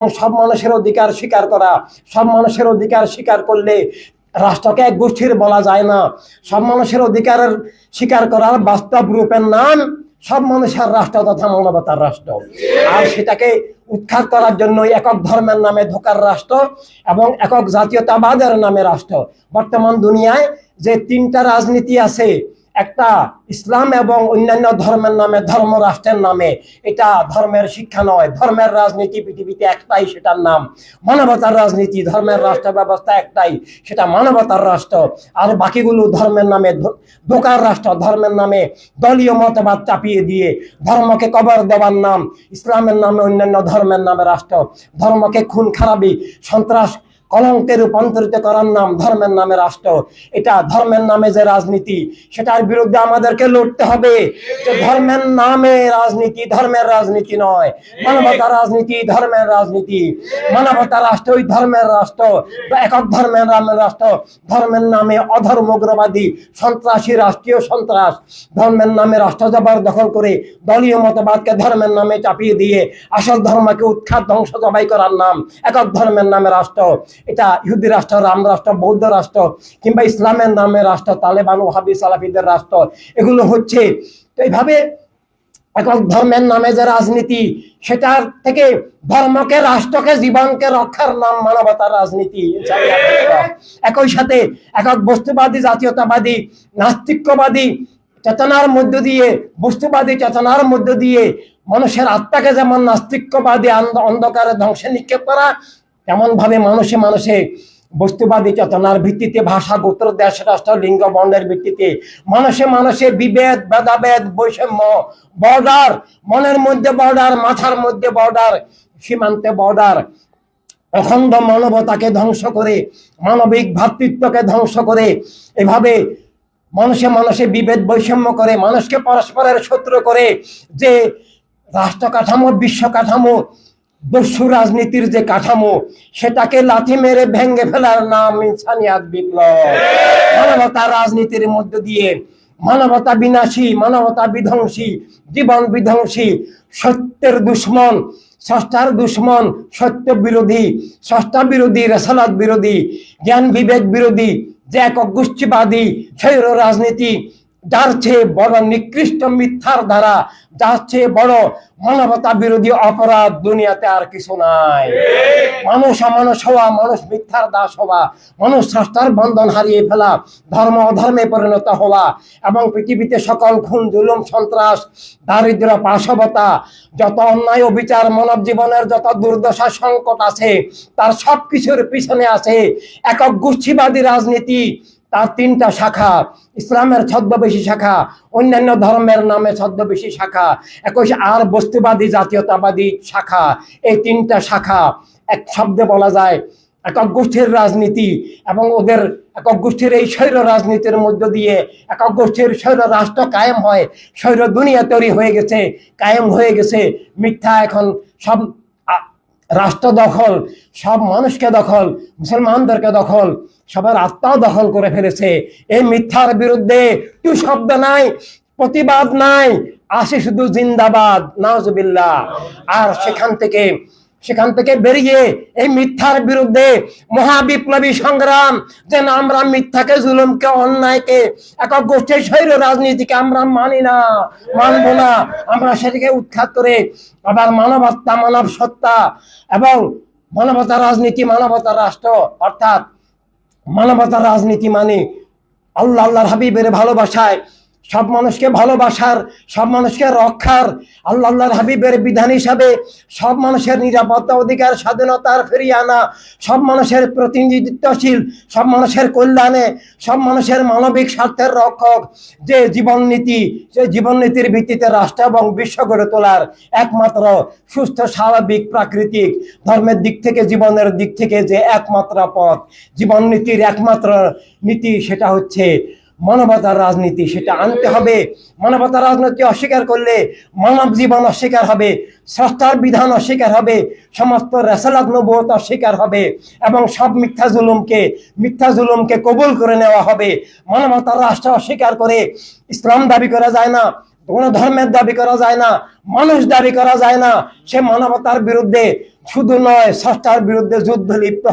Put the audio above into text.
সব মানুষের অধিকার স্বীকার করা। সব মানুষের অধিকার স্বীকার করলে রাষ্ট্রকে এক গোষ্ঠীর বলা যায় না। সব মানুষের অধিকারের স্বীকার করার বাস্তব রূপের নাম সব মানুষের রাষ্ট্র তথা মানবতার রাষ্ট্র। আর সেটাকে উৎখাত করার জন্য একক ধর্মের নামে ধোকার রাষ্ট্র এবং একক জাতীয়তাবাদের নামে রাষ্ট্র। বর্তমান দুনিয়ায় যে তিনটা রাজনীতি আছে, একটা ইসলাম এবং অন্যান্য ধর্মের নামে, ধর্ম রাষ্ট্রের নামে, এটা ধর্মের শিক্ষা নয়। ধর্মের রাজনীতি পৃথিবীতে একটাই, সেটার নাম মানবতার রাজনীতি। ধর্মের রাষ্ট্র ব্যবস্থা একটাই, সেটা মানবতার রাষ্ট্র। আর বাকিগুলো ধর্মের নামে ধোঁকার রাষ্ট্র। ধর্মের নামে দলীয় মতবাদ চাপিয়ে দিয়ে ধর্মকে কবর দেওয়ার নাম ইসলামের নামে, অন্যান্য ধর্মের নামে রাষ্ট্র। ধর্মকে খুন খারাপি, সন্ত্রাস, কলঙ্কে রূপান্তরিত করার নাম ধর্মের নামে রাষ্ট্র। এটা ধর্মের নামে যে রাজনীতি, সেটার বিরুদ্ধে আমাদেরকে লড়তে হবে। যে ধর্মের নামে রাজনীতি ধর্মের রাজনীতি নয়, মানবতার রাজনীতি ধর্মের রাজনীতি। মানবতার রাষ্ট্র ওই ধর্মের রাষ্ট্র, একক ধর্মের নামে রাষ্ট্র। ধর্মের নামে অধর্ম, উগ্রবাদী, সন্ত্রাসী, রাষ্ট্রীয় সন্ত্রাস। ধর্মের নামে রাষ্ট্র জবরদখল করে দলীয় মতবাদকে ধর্মের নামে চাপিয়ে দিয়ে আসল ধর্মকে উৎখাত, ধ্বংস, জবাই করার নাম একক ধর্মের নামে রাষ্ট্র। এটা ইহুদি রাষ্ট্র, রাম রাষ্ট্র, বৌদ্ধ রাষ্ট্র, কিংবা ইসলামের নামে রাষ্ট্র, তালেবান, ওয়াহাবি, সালাফিদের রাষ্ট্র, এগুলো হচ্ছে। তো এইভাবে একক ধর্মের নামে যে রাজনীতি, সেটার থেকে ধর্মকে, রাষ্ট্রকে, জীবনকে রক্ষার নাম মানবতার রাজনীতি। একই সাথে একক বস্তুবাদী, জাতীয়তাবাদী, নাস্তিক্যবাদী চেতনার মধ্য দিয়ে, বস্তুবাদী চেতনার মধ্য দিয়ে মানুষের আত্মাকে যেমন নাস্তিক্যবাদী অন্ধকারে ধ্বংসে নিক্ষেপ করা, এমন ভাবে মানুষে মানুষে বস্তুবাদী চেতনার ভিত্তিতে, ভাষা, গোত্র, দেশ, রাষ্ট্র, লিঙ্গ, বর্ণের ভিত্তিতে মানুষে মানুষে বিভেদ, ভেদাভেদ, বৈষম্য, বর্ডার, মনের মধ্যে বর্ডার, মাথার মধ্যে বর্ডার, সীমান্তে বর্ডার, অখণ্ড মানবতাকে ধ্বংস করে, মানবিক ভ্রাতৃত্বকে ধ্বংস করে, এভাবে মানুষে মানুষে বিভেদ, বৈষম্য করে, মানুষকে পরস্পরের শত্রু করে যে রাষ্ট্র কাঠামো, বিশ্ব কাঠামো, দস্যু রাজনীতির যে কাঠামো, সেটাকে লাথি মেরে ভেঙে ফেলার নাম ইনসানিয়াত বিপ্লব। মানবতা রাজনীতির মধ্য দিয়ে মানবতা বিনাশী, মানবতা বিধ্বংসী, জীবন বিধ্বংসী, সত্যের দুশ্মন, স্রষ্টার দুশ্মন, সত্য বিরোধী, স্রষ্টা বিরোধী, রেসালাত বিরোধী, জ্ঞান বিবেক বিরোধী যে একক গোষ্ঠীবাদী স্বৈর রাজনীতি, যার চেয়ে বড় নিকৃষ্ট মিথ্যার ধারা, যার চেয়ে বড় মানবতা বিরোধী অপরাধ দুনিয়াতে আর কিছু নাই। মানুষ অমানুষ হওয়া, মানুষ মিথ্যার দাস হওয়া, মানুষ স্রষ্টার বন্ধন হারিয়ে ফেলা, ধর্ম অধর্মে পরিণত হওয়া, এবং পৃথিবীতে সকল খুন, জুলুম, সন্ত্রাস, দারিদ্র, পাশবতা, যত অন্যায়, অবিচার, মানব জীবনের যত দুর্দশা, সংকট আছে, তার সবকিছুর পিছনে আছে একক গোষ্ঠীবাদী রাজনীতি। তার তিনটা শাখা, ইসলামের ছদ্মবেশী শাখা, অন্যান্য ধর্মের নামে ছদ্মবেশী শাখা, আর বস্তুবাদী জাতীয়তাবাদী শাখা। এই তিনটা শাখা এক শব্দে বলা যায় একক গোষ্ঠীর রাজনীতি। এবং ওদের একক গোষ্ঠীর এই স্বৈর রাজনীতির মধ্য দিয়ে একক গোষ্ঠীর স্বৈর রাষ্ট্র কায়েম হয়, স্বৈর দুনিয়া তৈরি হয়ে গেছে, কায়েম হয়ে গেছে। মিথ্যা এখন সব রাষ্ট্র দখল, সব মানুষকে দখল, মুসলমানদেরকে দখল, সবার আত্মাও দখল করে ফেলেছে। এই মিথ্যার বিরুদ্ধে টু শব্দ নাই, প্রতিবাদ নাই, আসে শুধু জিন্দাবাদ, নাউজুবিল্লাহ। আর সেখান থেকে বেরিয়ে এই মিথ্যার বিরুদ্ধে মহাবিপ্লবী সংগ্রাম, যে আমরা মিথ্যাকে, জুলুমকে, অন্যায়কে, একক গোষ্ঠীর স্বৈর রাজনীতিকে আমরা মানি না, মানব না। আমরা সেটাকে উৎখাত করে আবার মানবতা, মানব সত্তা এবং মানবতার রাজনীতি, মানবতার রাষ্ট্র, অর্থাৎ মানবতার রাজনীতি মানে আল্লাহর হাবিবের ভালোবাসায় সব মানুষকে ভালোবাসার, সব মানুষকে রক্ষার, আল্লাহর হাবিবের বিধান হিসাবে সব মানুষের নিরাপত্তা, অধিকার, স্বাধীনতার ফিরিয়ে আনা, সব মানুষের প্রতিনিধিত্বশীল, সব মানুষের কল্যাণে, সব মানুষের মানবিক স্বার্থের রক্ষক যে জীবননীতি, সেই জীবননীতির ভিত্তিতে রাষ্ট্র এবং বিশ্ব গড়ে তোলার একমাত্র সুস্থ, স্বাভাবিক, প্রাকৃতিক, ধর্মের দিক থেকে, জীবনের দিক থেকে যে একমাত্র পথ, জীবননীতির একমাত্র নীতি, সেটা হচ্ছে মানবতার রাজনীতি। সেটা আনতে হবে। মানবতার রাজনীতি অস্বীকার করলে মানব জীবন অস্বীকার হবে, স্রষ্টার বিধান অস্বীকার হবে, সমস্ত রেসালাত নবুয়ত অস্বীকার হবে, এবং সব মিথ্যা জুলুমকে কবুল করে নেওয়া হবে। মানবতার রাষ্ট্র অস্বীকার করে ইসলাম দাবি করা যায় না, কোনো ধর্মের দাবি করা যায় না, মানুষ দাবি করা যায় না। সে মানবতার বিরুদ্ধে শুধু নয়, স্রষ্টার বিরুদ্ধে যুদ্ধ লিপ্ত